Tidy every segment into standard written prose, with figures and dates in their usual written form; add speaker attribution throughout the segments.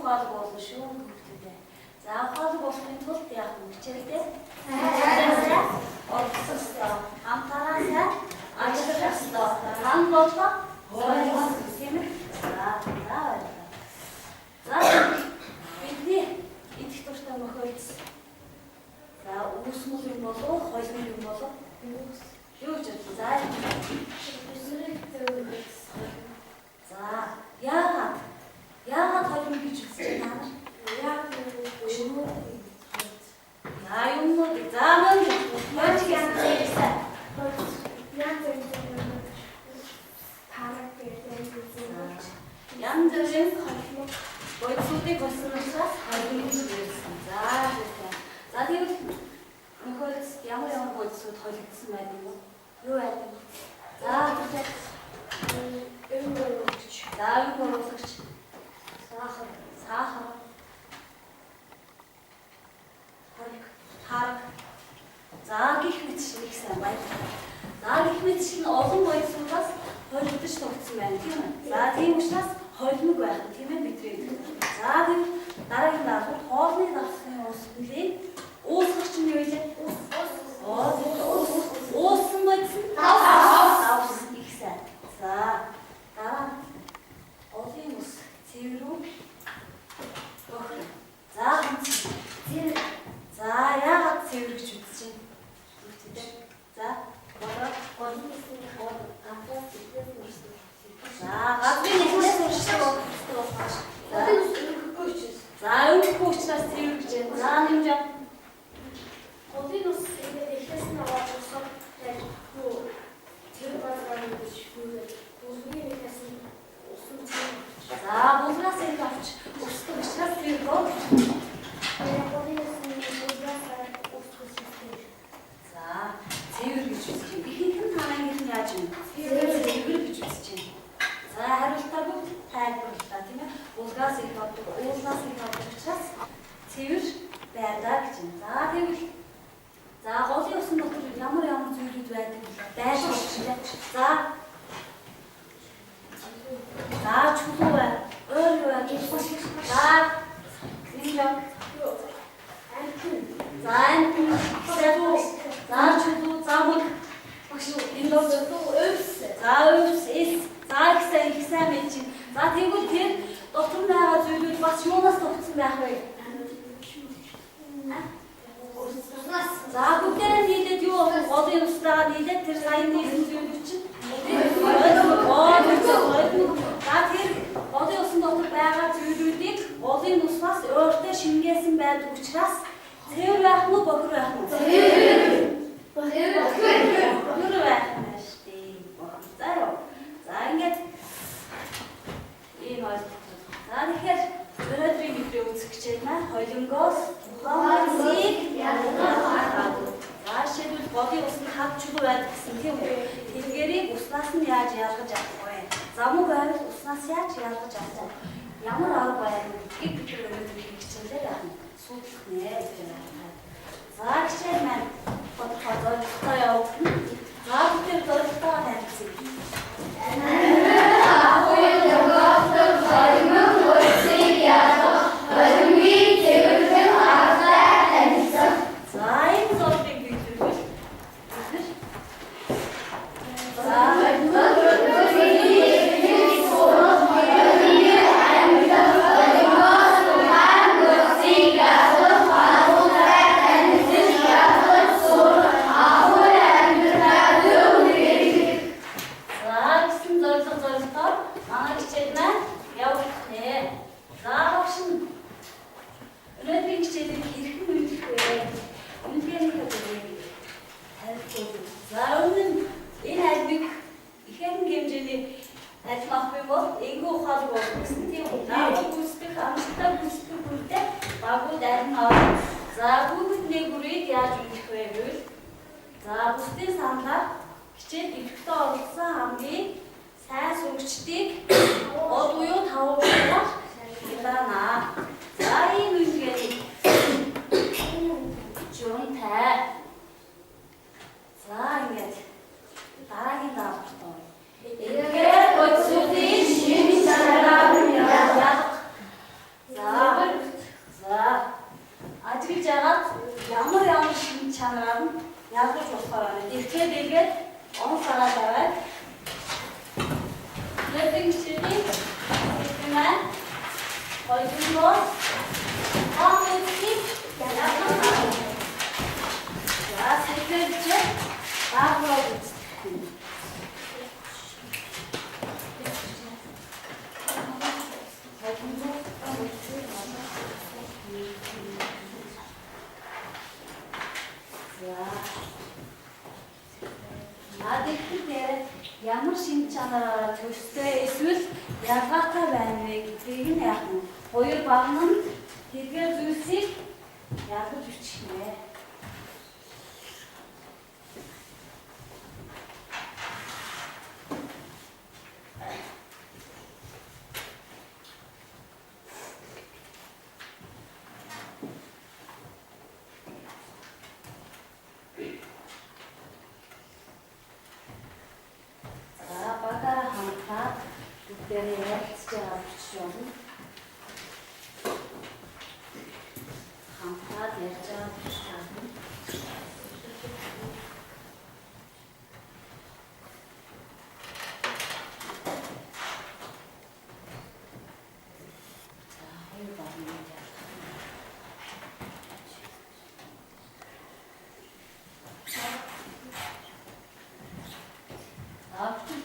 Speaker 1: ухаалаг болно шүү хүүхдүүдээ. За ухаалаг болохын тулд яах вэ? Хичээлдээ олдох ёстой. Хамтараа сайн ажиллах ёстой. Хан боллоо. Тийм ээ. За бидний идэх дуртай мөхөөс. За үүсмэл юм болов, хойлмол юм болов? Юу ч юм. За яагаад хойлмол гэж үзэж байна? Яа юм уу? За мөн яаж хийсэн? Янз бүрийн бодисуудыг болсон учраас хойлмол гэж үзсэн. За тэгвэл мөхөөс ямар бодисууд хойлогдсон байд юм уу? Юу байдаг? За энэ гөрөвч. Сахар. Хараг. За гих мэтчил их сайн баярлалаа. За гих мэтчил нь олон бодисуудаас хойлогдож тогтсон байна тийм үү? За тийм учраас хойлмог байх нь тийм ээ бидний. За тэгвэл дараагийн даалгавар хоолны давсны уусны уусгагч нь юу вэ? Уусан бодис нь давс их сайн. За дараа олон ус цэврүү бохор. За яагаад цэвэр гэж үзэж байна? За газрын нэхнээс уршдаг болохоос. За өнгөхгүй учраас цэвэр гэж байна. За нэмж ав. Голын ус нэхнээс нь аваад усаар цэвэр газрын гэж хөөе. Булгын нэхнээс нь усан цэвэр. За булгаас нь авч усдаг учраас цэвэр гоо. За цэвэр гэж үзэж байна. Ихэнх нь танаагийнх нь яаж юм? Цэвэр гэж үзэж байна. За хариултаа бүгд тайлбарлалаа тийм ээ. Булгаас их авдаг, уулнаас их авдаг учраас цэвэр байдаг гэж байна. За тэгвэл голын усан дотор ямар зүйлүүд байдаг вэ? Байдаг шүү. За чулуу бай. Өөр юу вэ? За нэмж За чулуу, за мөг. Энэ бол өвс. За өвс, за их сайн байж чинь. За тэгвэл тэр дотор нь байгаа зүйлүүд бас юунаас тогтсон байх вэ? За бүгдээрээ нийлээд юу голын устраага нийлээд тэр сайн нийлсэн зүйлүүд чинь. За тэр голын усан дотор байгаа зүйлүүдийг голын уснаас өөртөө шингээсэн байдаг учраас цэвэр байх нь бохор байх нь? Бохор байх нь штий. За ингээд ийм ойлголт. За тэгэхээр өнөөдрийн мэдрээ үзэх хичээл маань хойлонгоос ухааныг ялгах. За шийдвэл голын усны хав чулуу байдаг гэсэн тийм үү? Тэнгэрийг уснаас нь яаж ялгаж авах вэ? Замуг байвал уснаас яаж ялгаж авах вэ? Ямар арга байна гэдгийг бид өнөөдрийн хичээлээр яах вэ? Судлах нэ гэж байна. За хичээл маань бодоход зорилготой явуулна. За бид зорилготой харилцъя. За бусдын саналаар хичээл идэвхтэй оролцсон хамгийн сайн сурагчдыг од буюу 5 удаа илгаана. За ийм үеийг жонтай. За ингээд дараагийн даалгаварт оръё. Эдгээр бодисуудын шинж чанараар ялгах. За Oyunlar. Ahmet'in yakın. Ya seferce daha oldu. Ямар шинж чанараараа төстэй эсвэл ялгаатай байна вэ гэдгийг нь яг нь хоёр баг нь тэдгээр зүйлсийг ялгаж бичихнэ.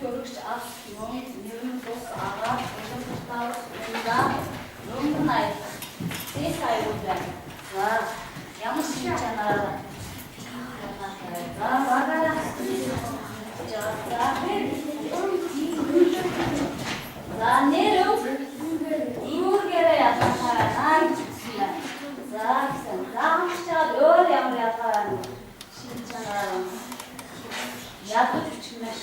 Speaker 1: Төрөгч ас юм нэрэн бус агаар улам тутаа өмдөө най сесай үдэ. За ямар шинж чанараа багаараа за нэрөө үүргээрээ ятахаа гэсэн. За гэсэн заамчаад өөр ямар ятахаа шинж чанараа ядаж бичмэш.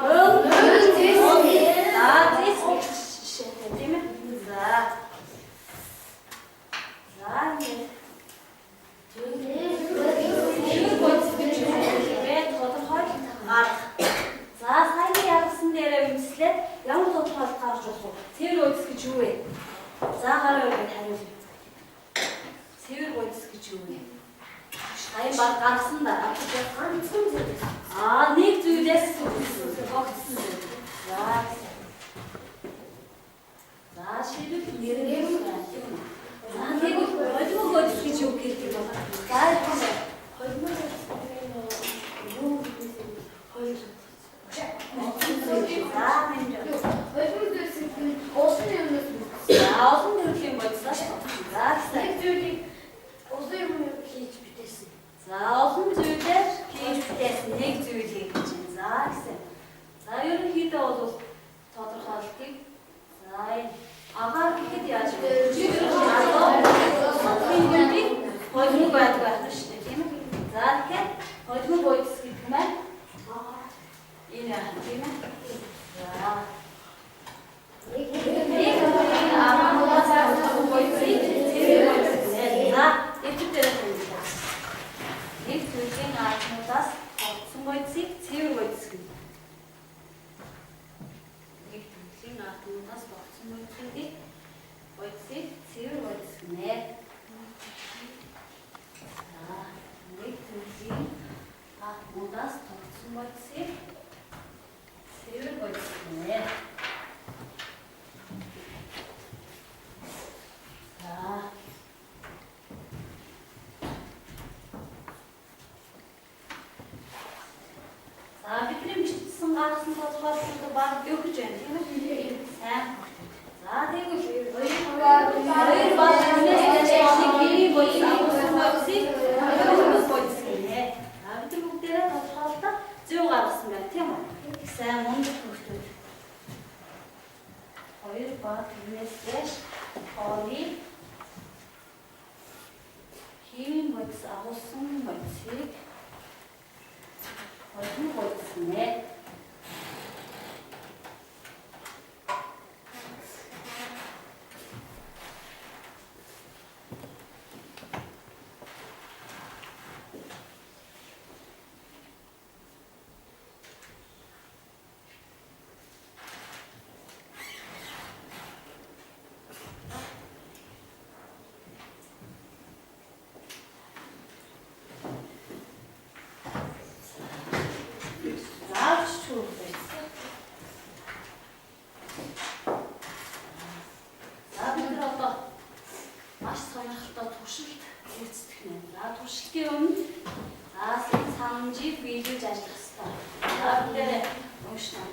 Speaker 2: Ön,
Speaker 1: Артмудаас тогтсон мөчүүдийг бодисыг цэвэр бодисгэнэ. Нэг төрлийн Артмудаас тогтсон бодисыг цэвэр бодисгэнэ. Бидний бичсэн гарсан тодорхойлолтууд баг өгч байна тийм ээ. Сайн. За тэгвэл хоёр баг нэгээс техник гэрээ бодис авсан бодисыг хоёр бодис гэнэ. Бид бүгдээрээ тодорхойлолтоо зөв гаргасан байна тийм үү? Сайн мундаг хөвгтүүд. Хоёр баг нэгээс хоолыг химийн бодис авсан бодисыг hodin bodisine туршилтын өмнө санамжийг биелүүлж ажиллах хэрэгтэй. Бүгдээрээ уншна.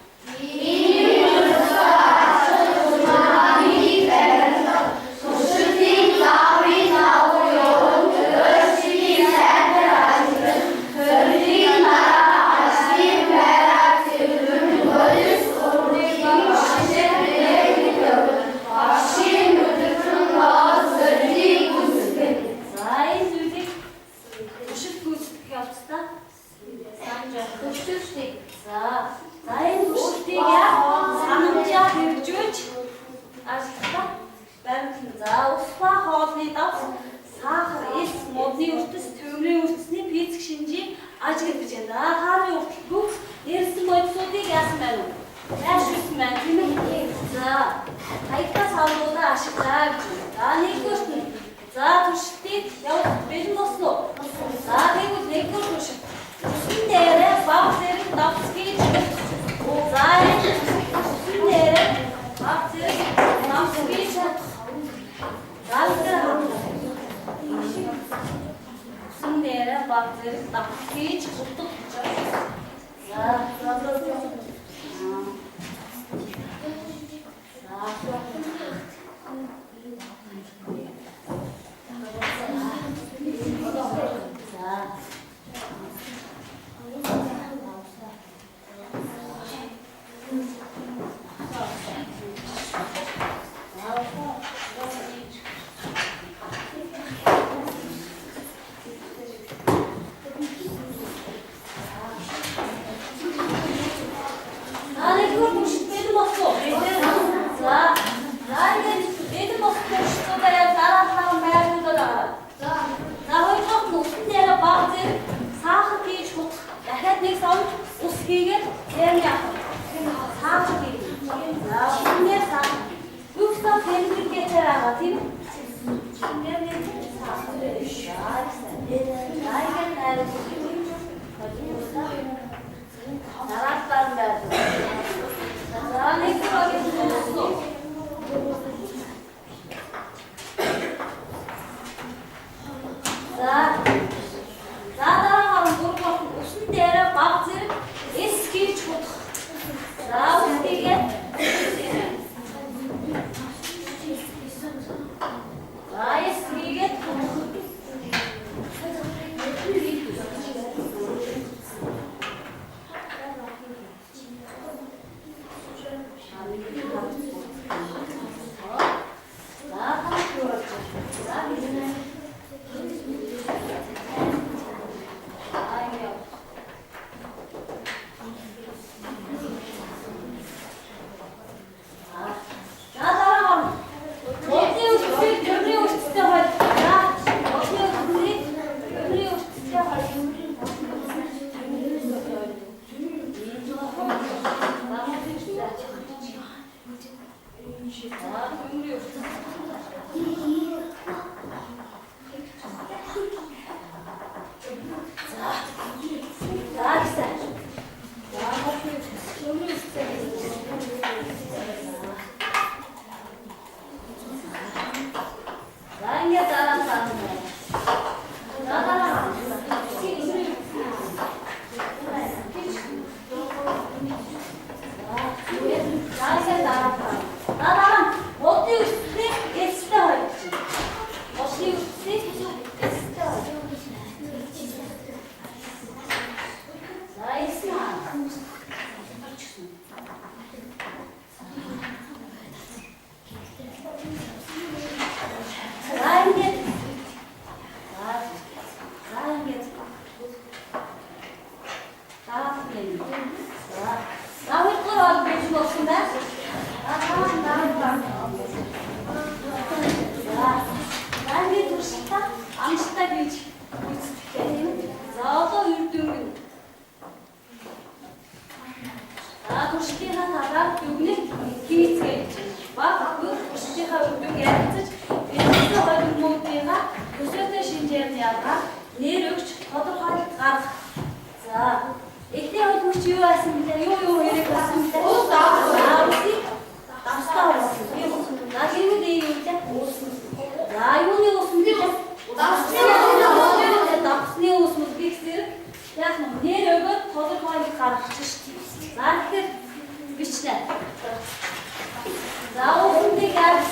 Speaker 1: Daha olsun diye geldi.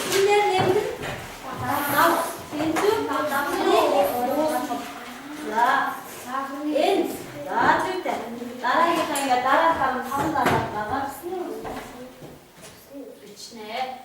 Speaker 1: İsimler neydi? Tamam. Sentü. Daha. En. Daha Türk'te. Daha yıkan ya. Daha kalın. Tam da var. İçine.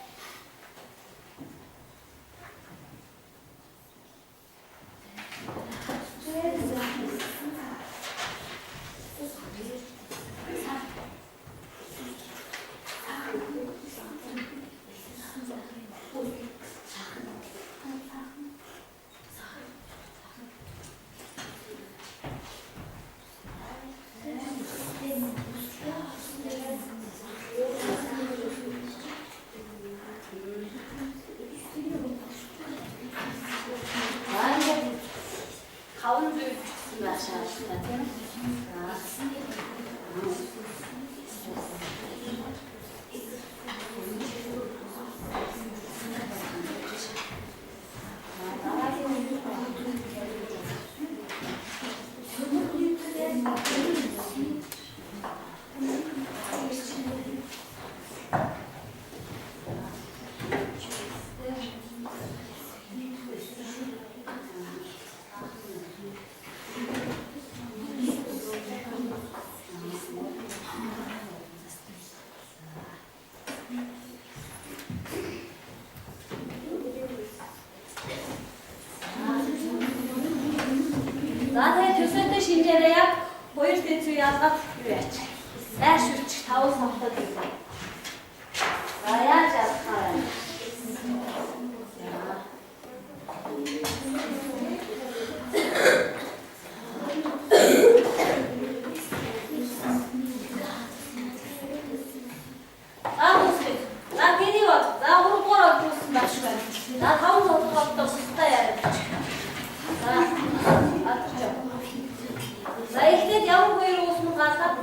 Speaker 1: Kavun büyüksün aşağısında değil mi? Zaten kösette şincere yap, boyut getiriyor yazmak güveç. Ver şu tavuk safta değil. Rayacağız kararı. Daha musluk, daha geliyor, daha vurup oraya kursun başka. Daha tavuk oldu kapta susta yarı. Daha atacağım. Daha ehlet yavru koyur olsun kalkap.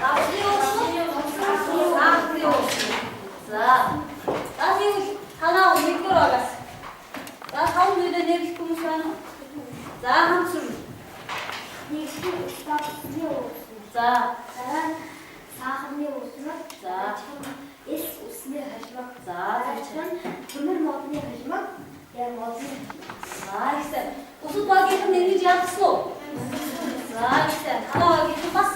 Speaker 1: Kaplı olsun, kaplı olsun. Daha değil, kana olmayı gör ağası. Daha tavuk duyda ne bir kumuslarına. Daha hamsın. Daha.
Speaker 2: Sahne olsun.
Speaker 1: Daha.
Speaker 2: Es usne hajmak.
Speaker 1: Daha.
Speaker 2: Bunun modunu hajmak. Yani modunu
Speaker 1: Daha işte. Uzun vakitin netice yapısı o. Daha işte. Kana vakitin bas.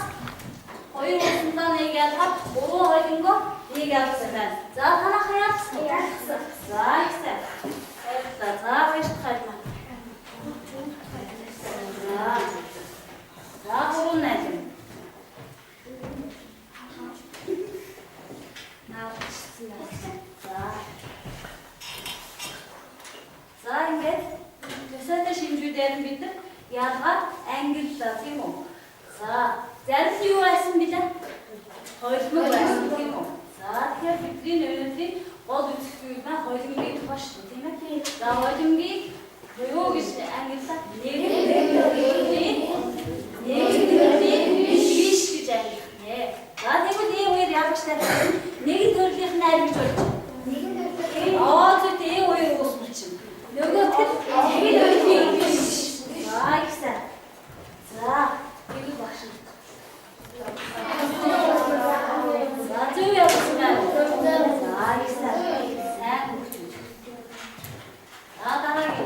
Speaker 1: Oyun olsundan ne geldi? Bolu oyunga ne geldi sefer? Daha kana hayat. Daha işte. Evet, daha beş kayma. Daha burun nedim? Daha inget. Kösete şimdi derim bildim. Yazmak engin satayım o. Dersi yuvarlasın bir de. Hoşuma uğraşsın değil mi o? Zaten fikrin önündü. O düzgünme hoşuma bir başlı değil mi? Daha hoşuma bir yok işte engin sat. Ne bileyim? İş güzel. Zaten bu diye uyur yapmışlar. Ne gidiyorlar ne bir çocuk? Aa diye uyur olsun için. Ne götür? Ne gidiyorlar? Vay güzel. Gel başım. Zaten uyuyorsun ben. Vay güzel. Sen bu çocuk. Daha gel.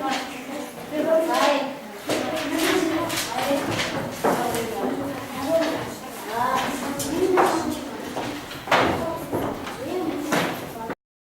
Speaker 1: Thank you.